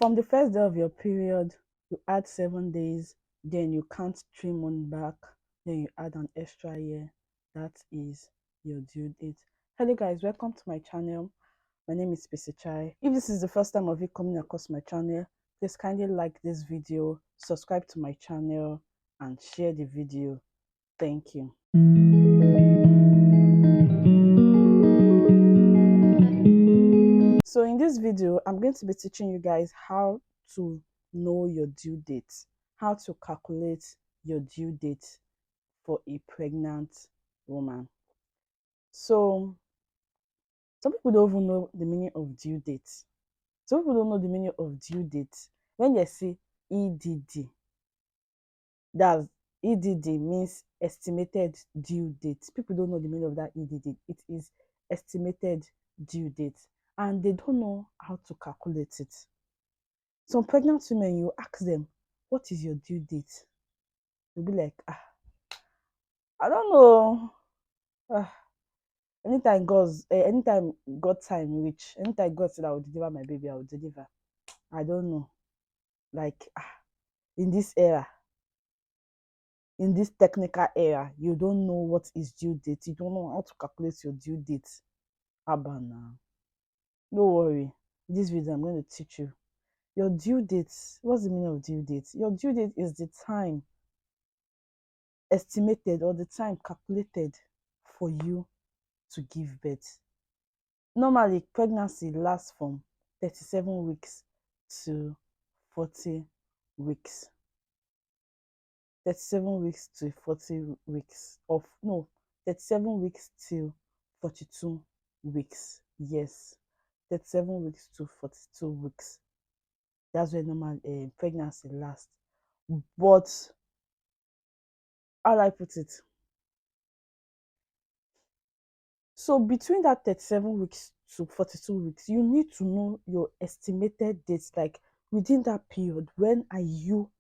from the first day of your period, you add 7 days, then you count 3 months back, then you add an extra year. That is your due date. Hello guys, welcome to my channel. My name is Chai. If this is the first time of you coming across my channel, please kindly like this video, subscribe to my channel, and share the video. Thank you. So in this video, I'm going to be teaching you guys how to know your due date, how to calculate your due date for a pregnant woman. So some people don't even know the meaning of due date. Some people don't know the meaning of due date. When they say EDD, that's EDD means estimated due date. People don't know the meaning of that EDD. It is estimated due date, and they don't know how to calculate it. Some pregnant women, you ask them, what is your due date? They'll be like, I don't know. Anytime God time reach, anytime God said I will deliver my baby, I will deliver. I don't know. Like, in this era, in this technical era, you don't know what is due date. You don't know how to calculate your due date. Now. Don't worry. In this video, I'm going to teach you. Your due date, what's the meaning of due date? Your due date is the time estimated or the time calculated for you to give birth. Normally, pregnancy lasts from 37 weeks to 40 weeks. 37 weeks to 40 weeks. 37 weeks to 42 weeks. Yes, 37 weeks to 42 weeks. That's when normal pregnancy lasts. But how do I put it? So between that 37 weeks to 42 weeks, you need to know your estimated dates. Like within that period, when are you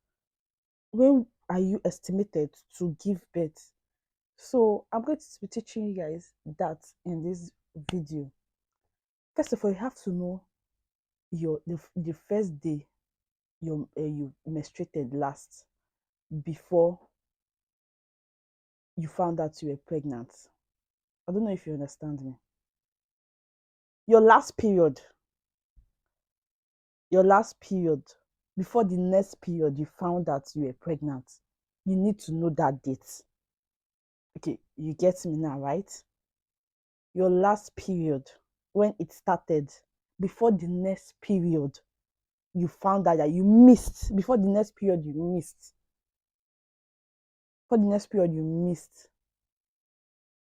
estimated to give birth? So I'm going to be teaching you guys that in this video. First of all, you have to know the first day you menstruated last before you found out you were pregnant. I don't know if you understand me. Your last period before the next period you found out you were pregnant, you need to know that date. Okay, you get me now, right? Your last period, when it started, before the next period you found out that you missed, before the next period you missed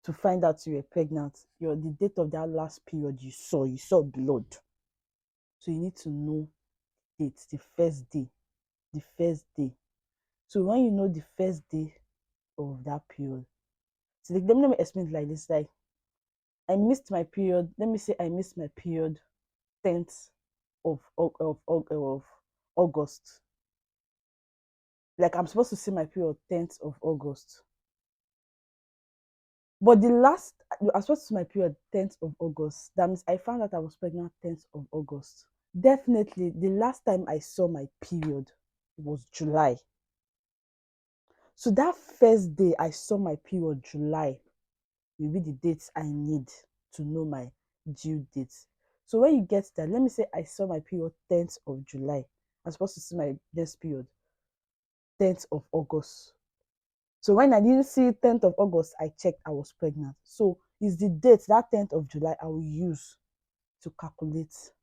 to find out you were pregnant, the date of that last period you saw blood. So you need to know date, the first day. So when you know the first day of that period, so let me explain it like this. Like, I missed my period. Let me say I missed my period 10th of August. Like, I'm supposed to see my period 10th of August. But I'm supposed to see my period 10th of August. That means I found out I was pregnant 10th of August. Definitely, the last time I saw my period was July. So that first day I saw my period, July, will be the dates I need to know my due date. So when you get that, let me say I saw my period 10th of July. I'm supposed to see my next period 10th of August. So when I didn't see 10th of August, I checked I was pregnant. So it's the date, that 10th of July, I will use to calculate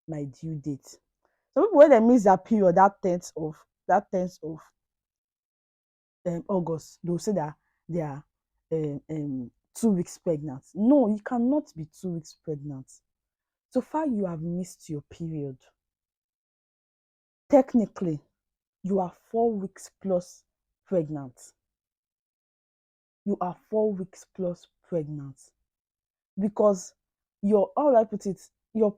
my due date. So people, when they miss that period, that 10th of August, they'll say that they are 2 weeks pregnant. No, you cannot be 2 weeks pregnant. So far, you have missed your period. Technically, you are 4 weeks plus pregnant. You are 4 weeks plus pregnant because your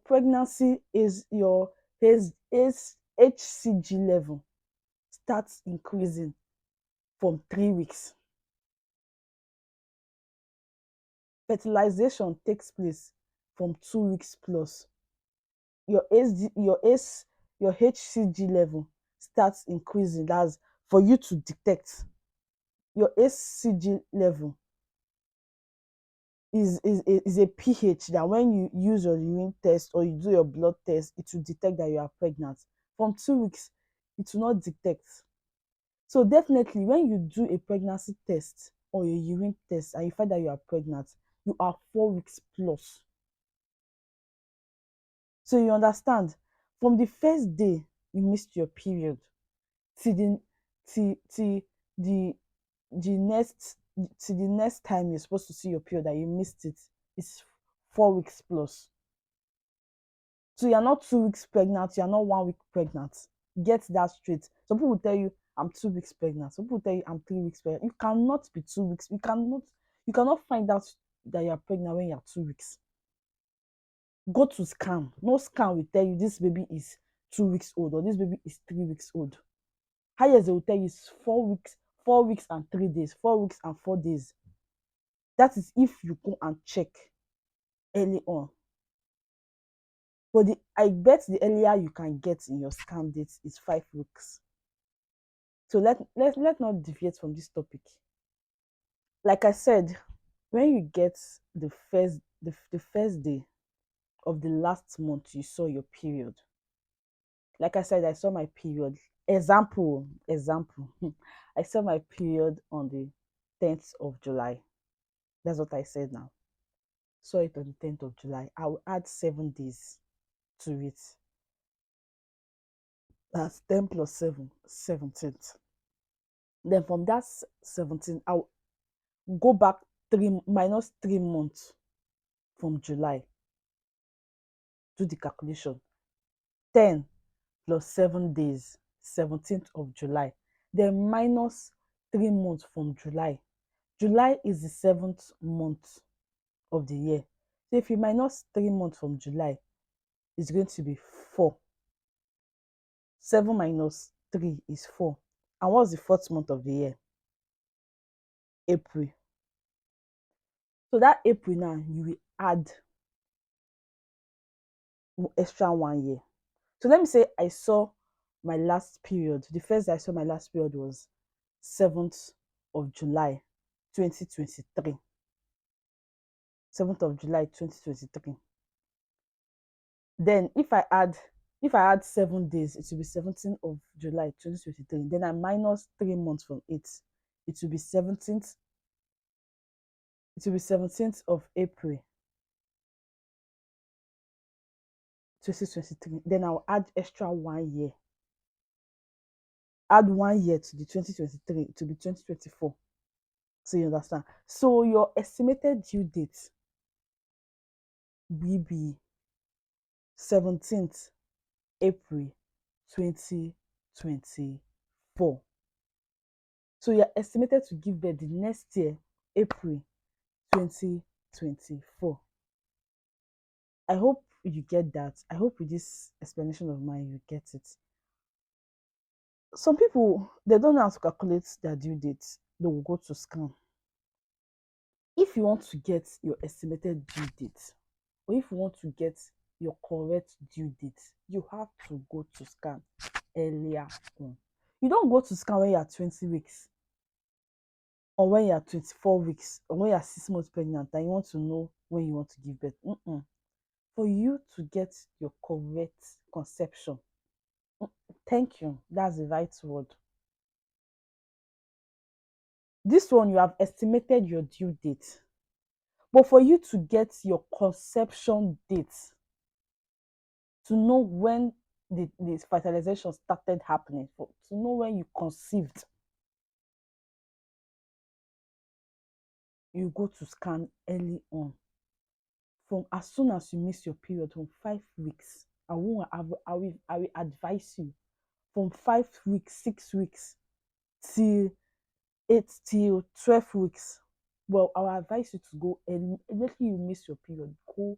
pregnancy is your HCG level starts increasing from 3 weeks. Fertilization takes place from 2 weeks plus. Your your HCG level starts increasing. That's for you to detect. Your HCG level is a pH that when you use your urine test or you do your blood test, it will detect that you are pregnant. From 2 weeks, it will not detect. So definitely when you do a pregnancy test or a urine test and you find that you are pregnant, you are 4 weeks plus. So you understand, from the first day you missed your period till till the next time you're supposed to see your period that you missed it is 4 weeks plus. So you're not 2 weeks pregnant, you're not 1 week pregnant. Get that straight. Some people will tell you I'm 2 weeks pregnant. Some people will tell you I'm 3 weeks pregnant. You cannot be 2 weeks. You cannot find out that you're pregnant when you're 2 weeks. Go to scan. No scan will tell you this baby is 2 weeks old or this baby is 3 weeks old. Highest they will tell you is 4 weeks, 4 weeks and 3 days, 4 weeks and 4 days. That is if you go and check early on. But I bet the earlier you can get in your scan date is 5 weeks. So let's not deviate from this topic. Like I said, when you get the first day of the last month you saw your period. Like I said, I saw my period. Example. I saw my period on the 10th of July. That's what I said now. Saw it on the 10th of July. I will add 7 days to it. That's 10 plus 7, 17th. Then from that 17, I'll go back minus 3 months from July. Do the calculation. 10 plus 7 days, 17th of July. Then minus 3 months from July. July is the 7th month of the year. So if you minus 3 months from July, it's going to be 4. 7 minus 3 is 4. And what's the 4th month of the year? April. So that April now, you will add extra 1 year. So let me say I saw my last period. The first day I saw my last period was 7th of July 2023. 7th of July 2023. Then if I add 7 days, it will be 17th of July 2023. Then I minus 3 months from it. It will be 17th. It will be 17th of April 2023. Then I'll add extra 1 year. Add 1 year to the 2023. It will be 2024. So you understand. So your estimated due date will be 17th April 2024. So you're estimated to give birth the next year, April 2024. I hope you get that. I hope with this explanation of mine, you get it. Some people, they don't know how to calculate their due date. They will go to scan. If you want to get your estimated due date, or if you want to get your correct due date, you have to go to scan earlier on. You don't go to scan when you are 20 weeks or when you are 24 weeks or when you are 6 months pregnant and you want to know when you want to give birth. For you to get your correct conception, thank you, that's the right word. This one, you have estimated your due date. But for you to get your conception date, to know when the fertilization started happening, to know when you conceived, you go to scan early on. From as soon as you miss your period, from 5 weeks, I will advise you from 5 weeks, 6 weeks till 8 till 12 weeks. Well, I will advise you to go early. Immediately you miss your period, go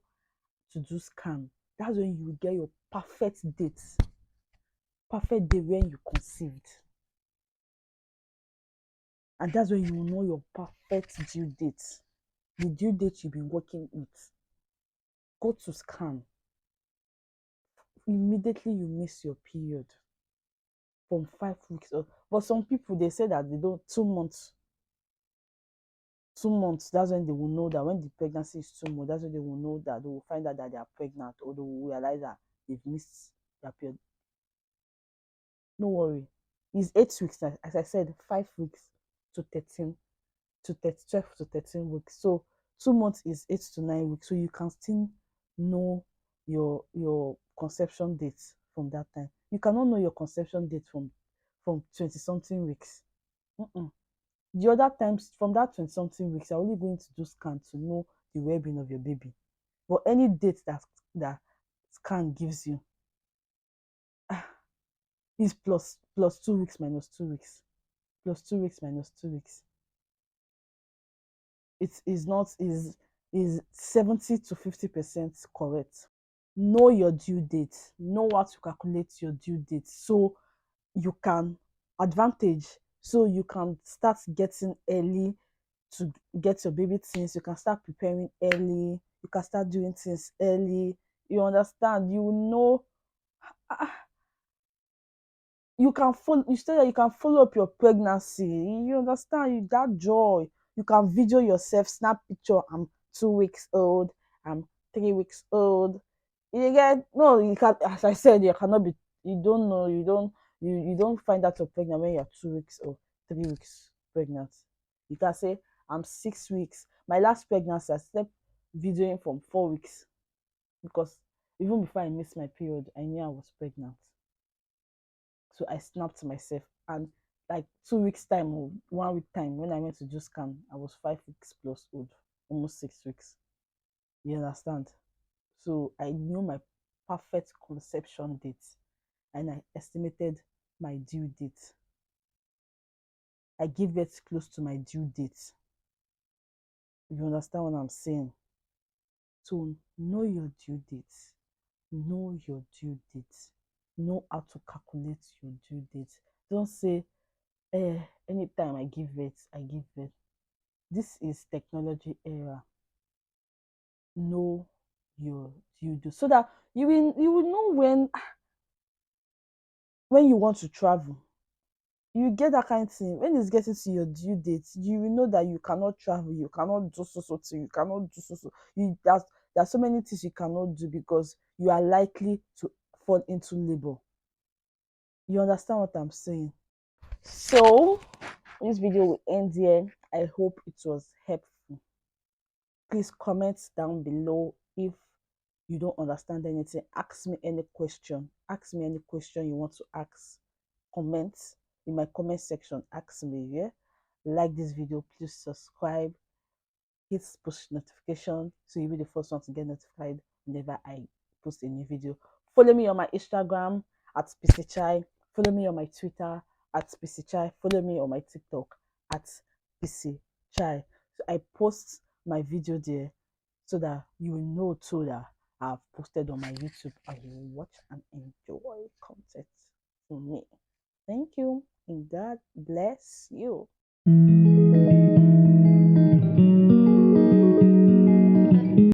to do scan. That's when you will get your perfect date when you conceived. And that's when you will know your perfect due date, the due date you'll be working with. Go to scan immediately you miss your period from 5 weeks or, but some people they say that they don't 2 months. 2 months, that's when they will know that when the pregnancy is 2 months, that's when they will know that they will find out that they are pregnant, or they will realize that they've missed their period. No worry. It's 8 weeks now. As I said, 5 weeks to 13 to 30, 12 to 13 weeks. So 2 months is 8 to 9 weeks. So you can still know your conception date from that time. You cannot know your conception date from 20 something weeks. Mm-mm. The other times from that 20 something weeks, you're only going to do scan to know the well-being of your baby. But any date that scan gives you is plus 2 weeks minus 2 weeks. Plus 2 weeks minus 2 weeks. It is not is 70 to 50% correct. Know your due date. Know how to calculate your due date so you can advantage. So you can start getting early to get your baby things. You can start preparing early. You can start doing things early. You understand? You will know. You can follow. You say that you can follow up your pregnancy. You understand? You that joy. You can video yourself, snap picture. I'm 2 weeks old. I'm 3 weeks old. You get no. You can. As I said, you cannot be. You don't know. You don't. You don't find out you're pregnant when you're 2 weeks or 3 weeks pregnant. You can say I'm 6 weeks. My last pregnancy, I slept videoing from 4 weeks because even before I missed my period, I knew I was pregnant. So I snapped myself, and like 2 weeks time or 1 week time when I went to do scan, I was 5 weeks plus old, almost 6 weeks. You understand? So I knew my perfect conception date, and I estimated my due date. I gave birth close to my due date. You understand what I'm saying? So know your due date. Know your due date. Know how to calculate your due date. Don't say, anytime I give birth, I give birth. This is technology era. Know your due date so that you will know when you want to travel. You get that kind of thing. When it's getting to your due date, you will know that you cannot travel, you cannot do so thing, you cannot do so. You there's so many things you cannot do because you are likely to fall into labor. You understand what I'm saying? So this video will end here. I hope it was helpful. Please comment down below if you don't understand anything. Ask me any question. Ask me any question you want to ask. Comment in my comment section. Ask me. Yeah. Like this video. Please subscribe. Hit push notification so you'll be the first one to get notified whenever I post a new video. Follow me on my Instagram at PCChai. Follow me on my Twitter at PCChai. Follow me on my TikTok at PCChai. So I post my video there so that you will know too that I've posted on my YouTube and you will watch and enjoy content from me.